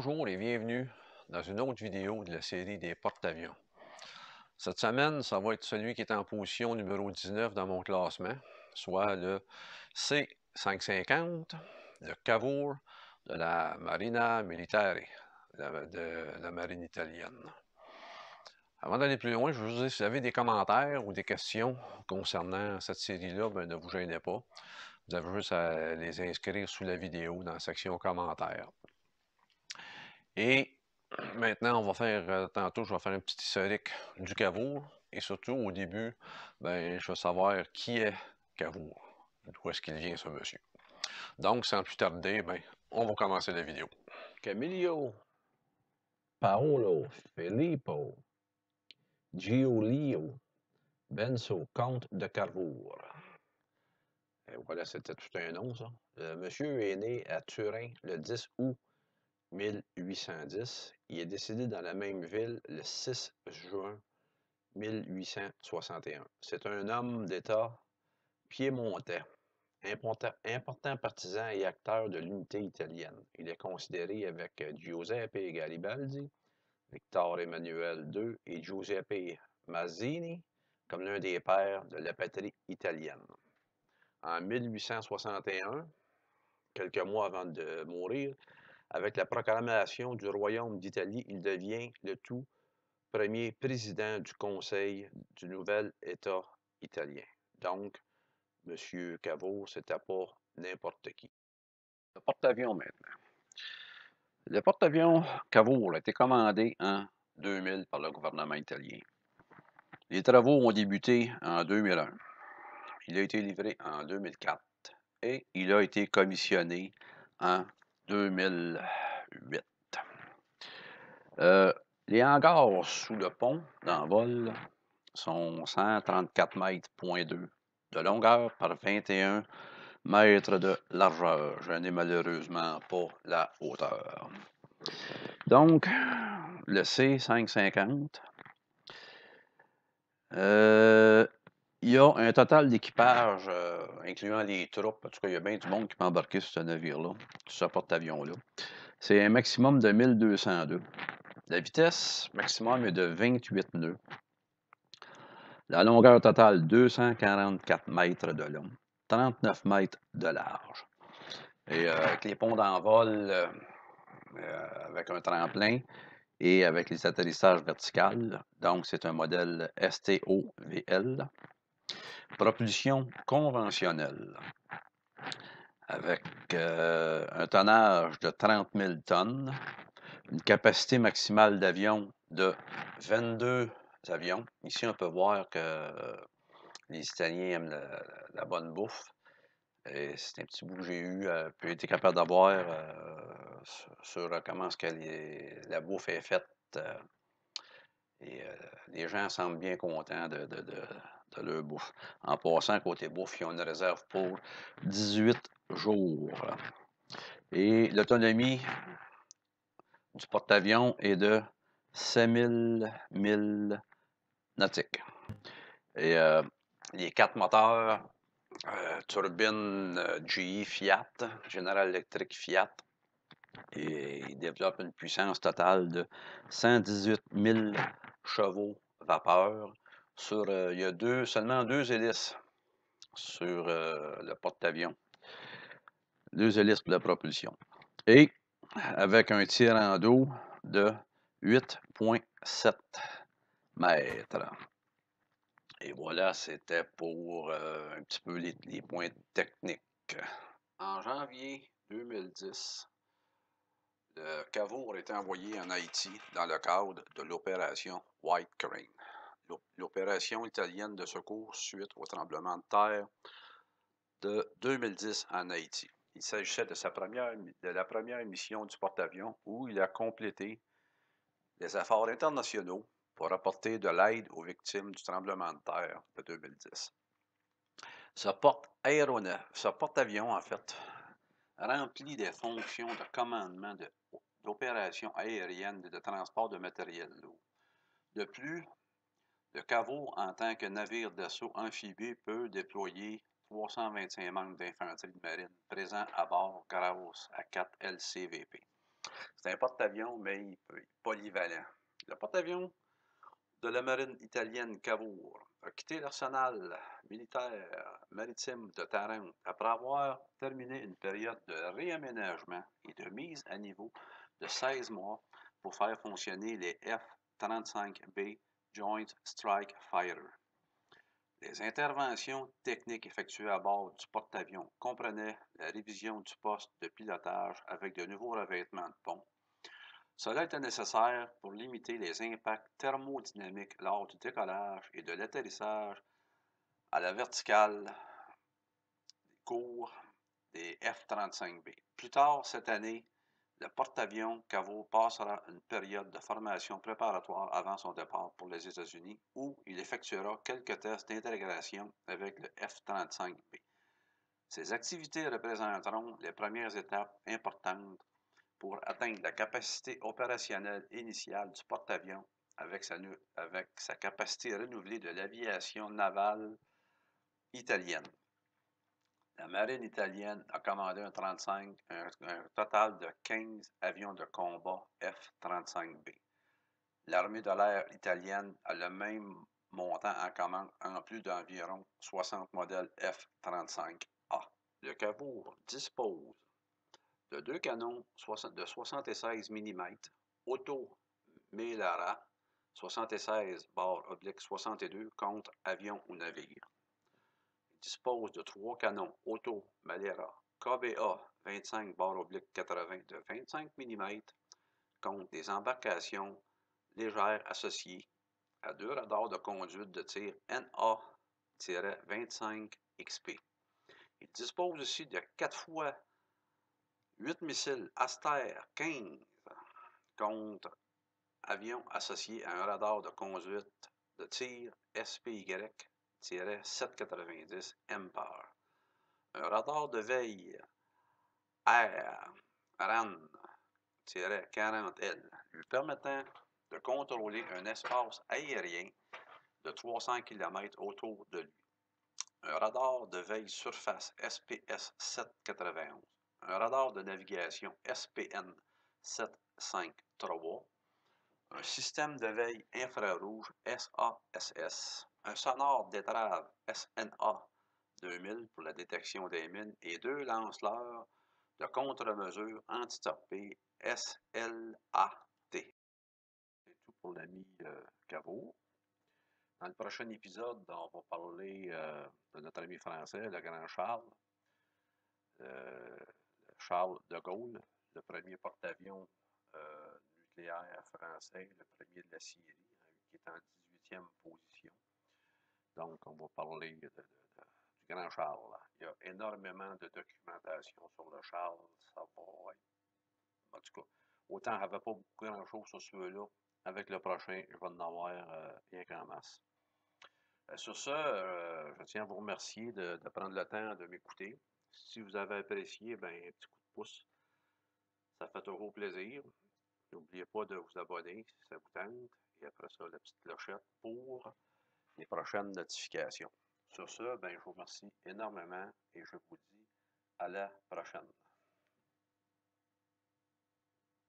Bonjour et bienvenue dans une autre vidéo de la série des porte-avions. Cette semaine, ça va être celui qui est en position numéro 19 dans mon classement, soit le C-550, le Cavour de la Marina Militare, de la marine italienne. Avant d'aller plus loin, je veux vous dire, si vous avez des commentaires ou des questions concernant cette série-là, ne vous gênez pas. Vous avez juste à les inscrire sous la vidéo dans la section commentaires. Et maintenant, on va faire, tantôt, je vais faire un petit historique du Cavour. Et surtout, au début, je veux savoir qui est Cavour. D'où est-ce qu'il vient, ce monsieur. Donc, sans plus tarder, on va commencer la vidéo. Camillo, Paolo, Filippo, Giulio, Benso, comte de Cavour. Et voilà, c'était tout un nom, ça. Le monsieur est né à Turin le 10 août 1810. Il est décédé dans la même ville le 6 juin 1861. C'est un homme d'État piémontais, important partisan et acteur de l'unité italienne. Il est considéré avec Giuseppe Garibaldi, Victor Emmanuel II et Giuseppe Mazzini comme l'un des pères de la patrie italienne. En 1861, quelques mois avant de mourir, avec la proclamation du Royaume d'Italie, il devient le tout premier président du Conseil du nouvel État italien. Donc, M. Cavour, c'était pas n'importe qui. Le porte-avions maintenant. Le porte-avions Cavour a été commandé en 2000 par le gouvernement italien. Les travaux ont débuté en 2001. Il a été livré en 2004 et il a été commissionné en 2008. Les hangars sous le pont d'envol sont 134 mètres,2 de longueur par 21 mètres de largeur. Je n'ai malheureusement pas la hauteur. Donc, le C-550, il y a un total d'équipage, incluant les troupes. En tout cas, il y a bien du monde qui peut embarquer sur ce navire-là, sur ce porte-avions-là. C'est un maximum de 1202. La vitesse maximum est de 28 nœuds. La longueur totale, 244 mètres de long, 39 mètres de large. Et avec les ponts d'envol, avec un tremplin et avec les atterrissages verticaux. Donc, c'est un modèle STOVL. Propulsion conventionnelle avec un tonnage de 30 000 tonnes, une capacité maximale d'avion de 22 avions. Ici, on peut voir que les Italiens aiment la bonne bouffe. C'est un petit bout que j'ai eu, puis j'ai été capable d'avoir sur comment est-ce que la bouffe est faite. Et les gens semblent bien contents de leur bouffe. En passant, côté bouffe, ils ont une réserve pour 18 jours. Et l'autonomie du porte-avions est de 5000 milles nautiques. Et les 4 moteurs, turbine GE Fiat, General Electric Fiat, et ils développent une puissance totale de 118 000 chevaux vapeur. Il y a seulement 2 hélices sur le porte-avions. 2 hélices pour la propulsion. Et avec un tir en dos de 8,7 mètres. Et voilà, c'était pour un petit peu les points techniques. En janvier 2010, le Cavour a été envoyé en Haïti dans le cadre de l'opération White Crane, l'opération italienne de secours suite au tremblement de terre de 2010 en Haïti. Il s'agissait de la première mission du porte-avions où il a complété les efforts internationaux pour apporter de l'aide aux victimes du tremblement de terre de 2010. Ce porte-avions, en fait, remplit des fonctions de commandement d'opérations aériennes et de transport de matériel lourd. De plus, le Cavour, en tant que navire d'assaut amphibie, peut déployer 325 membres d'infanterie de marine présents à bord grâce à 4 LCVP. C'est un porte-avions, mais polyvalent. Le porte-avions de la marine italienne Cavour a quitté l'arsenal militaire maritime de Tarente après avoir terminé une période de réaménagement et de mise à niveau de 16 mois pour faire fonctionner les F-35B Joint Strike Fighter. Les interventions techniques effectuées à bord du porte-avions comprenaient la révision du poste de pilotage avec de nouveaux revêtements de pont. Cela était nécessaire pour limiter les impacts thermodynamiques lors du décollage et de l'atterrissage à la verticale court des F-35B. Plus tard cette année, le porte-avions Caveau passera une période de formation préparatoire avant son départ pour les États-Unis, où il effectuera quelques tests d'intégration avec le F-35B. Ces activités représenteront les premières étapes importantes pour atteindre la capacité opérationnelle initiale du porte-avions avec sa capacité renouvelée de l'aviation navale italienne. La marine italienne a commandé un total de 15 avions de combat F-35B. L'armée de l'air italienne a le même montant en commande, en plus d'environ 60 modèles F-35A. Le Caveau dispose de 2 canons de 76 mm auto Melara 76/62 contre avion ou navire. Il dispose de 3 canons auto Malera KBA 25/80 de 25 mm contre des embarcations légères associées à 2 radars de conduite de tir NA-25 XP. Il dispose aussi de 4 fois 8 missiles Aster 15 contre avions associés à un radar de conduite de tir SPY-790 MPAR. Un radar de veille RAN-40L lui permettant de contrôler un espace aérien de 300 km autour de lui. Un radar de veille surface SPS-791. Un radar de navigation SPN-753. Un système de veille infrarouge SASS. Un sonore d'étrave SNA 2000 pour la détection des mines et 2 lance-leurs de contre-mesure anti-torpille SLAT. C'est tout pour l'ami Caveau. Dans le prochain épisode, on va parler de notre ami français, le grand Charles. Charles de Gaulle, le premier porte-avions nucléaire français, le premier de la Syrie, qui est en 18e position. Donc, on va parler du grand Charles. Il y a énormément de documentation sur le Charles. Ça va être... En tout cas, autant il n'y avait pas grand-chose sur celui-là. Avec le prochain, je vais en avoir bien qu'en masse. Sur ce, je tiens à vous remercier de prendre le temps de m'écouter. Si vous avez apprécié, ben, un petit coup de pouce, ça fait toujours plaisir. N'oubliez pas de vous abonner si ça vous tente. Et après ça, la petite clochette pour les prochaines notifications. Sur ce, ben, je vous remercie énormément et je vous dis à la prochaine.